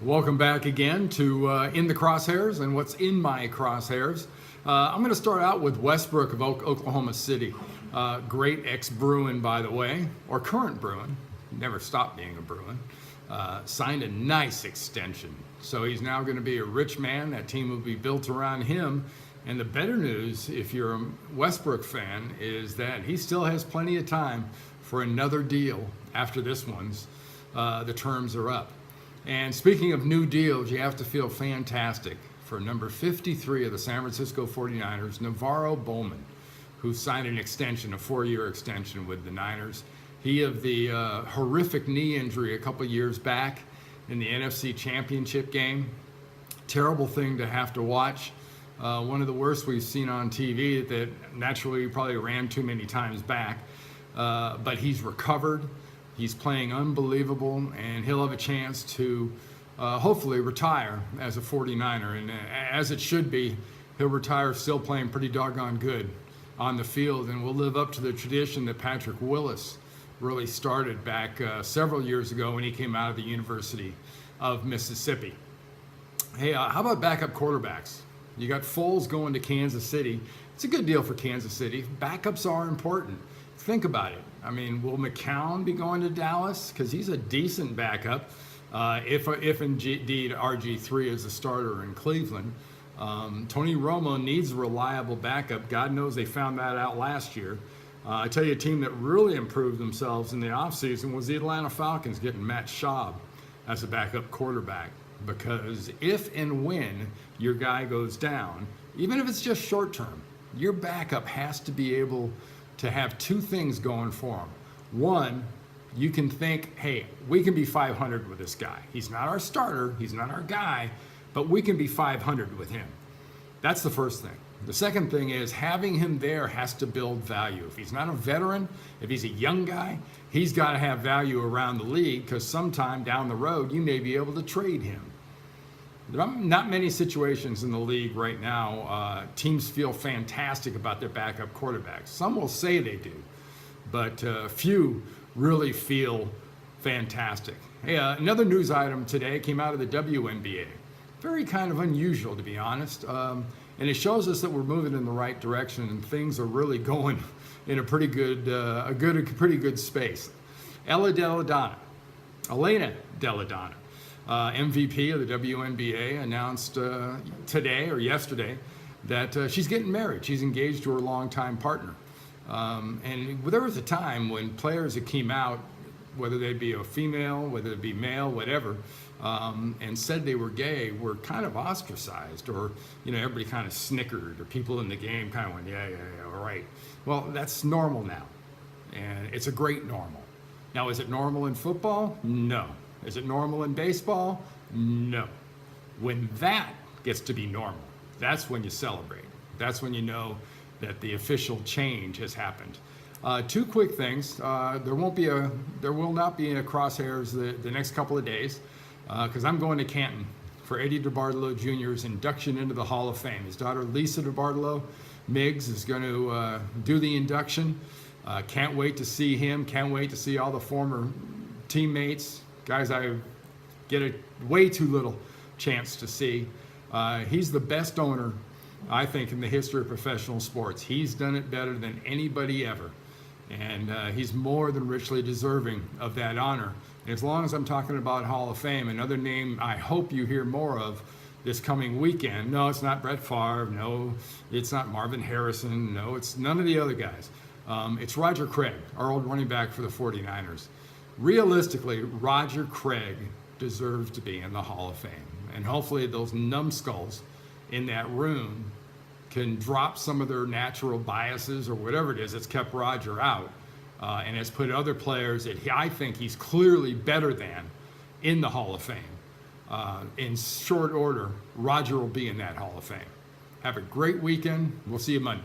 Welcome back again to In the Crosshairs and what's in my crosshairs. I'm going to start out with Westbrook of Oklahoma City. Great ex-Bruin, by the way, or current Bruin. Never stopped being a Bruin. Signed a nice extension. So he's now going to be a rich man. That team will be built around him. And the better news, if you're a Westbrook fan, is that he still has plenty of time for another deal after this one's. The terms are up. And speaking of new deals, you have to feel fantastic for number 53 of the San Francisco 49ers, Navarro Bowman, who signed an extension, a 4-year extension with the Niners. He of the horrific knee injury a couple years back in the NFC Championship game. Terrible thing to have to watch. One of the worst we've seen on TV that naturally probably ran too many times back. But he's recovered. He's playing unbelievable, and he'll have a chance to hopefully retire as a 49er. And as it should be, he'll retire still playing pretty doggone good on the field, and will live up to the tradition that Patrick Willis really started back several years ago when he came out of the University of Mississippi. Hey, how about backup quarterbacks? You got Foles going to Kansas City. It's a good deal for Kansas City. Backups are important. Think about it. I mean, will McCown be going to Dallas? Because he's a decent backup. If indeed RG3 is a starter in Cleveland. Tony Romo needs a reliable backup. God knows they found that out last year. I tell you, a team that really improved themselves in the offseason was the Atlanta Falcons, getting Matt Schaub as a backup quarterback. Because if and when your guy goes down, even if it's just short term, your backup has to be able to have two things going for him. One, you can think, hey, we can be 500 with this guy. He's not our starter, he's not our guy, but we can be 500 with him. That's the first thing. The second thing is having him there has to build value. If he's not a veteran, if he's a young guy, he's got to have value around the league, because sometime down the road you may be able to trade him. There are not many situations in the league right now. Teams feel fantastic about their backup quarterbacks. Some will say they do, but few really feel fantastic. Hey, another news item today came out of the WNBA. Very kind of unusual, to be honest. And it shows us that we're moving in the right direction and things are really going in a pretty good, pretty good space. Elena Della Donna. MVP of the WNBA announced today or yesterday that she's getting married. She's engaged to her longtime partner. And there was a time when players that came out, whether they be a female, whether it be male, whatever, and said they were gay, were kind of ostracized, or everybody kind of snickered, or people in the game kind of went, yeah, all right. Well, that's normal now, and it's a great normal. Now, is it normal in football? No. Is it normal in baseball? No. When that gets to be normal, that's when you celebrate. That's when you know that the official change has happened. Two quick things. There will not be a Crosshairs the next couple of days, because I'm going to Canton for Eddie DeBartolo Jr.'s induction into the Hall of Fame. His daughter Lisa DeBartolo Miggs is going to do the induction. Can't wait to see him. Can't wait to see all the former teammates, guys I get a way too little chance to see. He's the best owner, I think, in the history of professional sports. He's done it better than anybody ever. And he's more than richly deserving of that honor. And as long as I'm talking about Hall of Fame, another name I hope you hear more of this coming weekend. No, it's not Brett Favre. No, it's not Marvin Harrison. No, it's none of the other guys. It's Roger Craig, our old running back for the 49ers. Realistically, Roger Craig deserves to be in the Hall of Fame. And hopefully those numbskulls in that room can drop some of their natural biases or whatever it is that's kept Roger out, and has put other players that I think he's clearly better than in the Hall of Fame. In short order, Roger will be in that Hall of Fame. Have a great weekend. We'll see you Monday.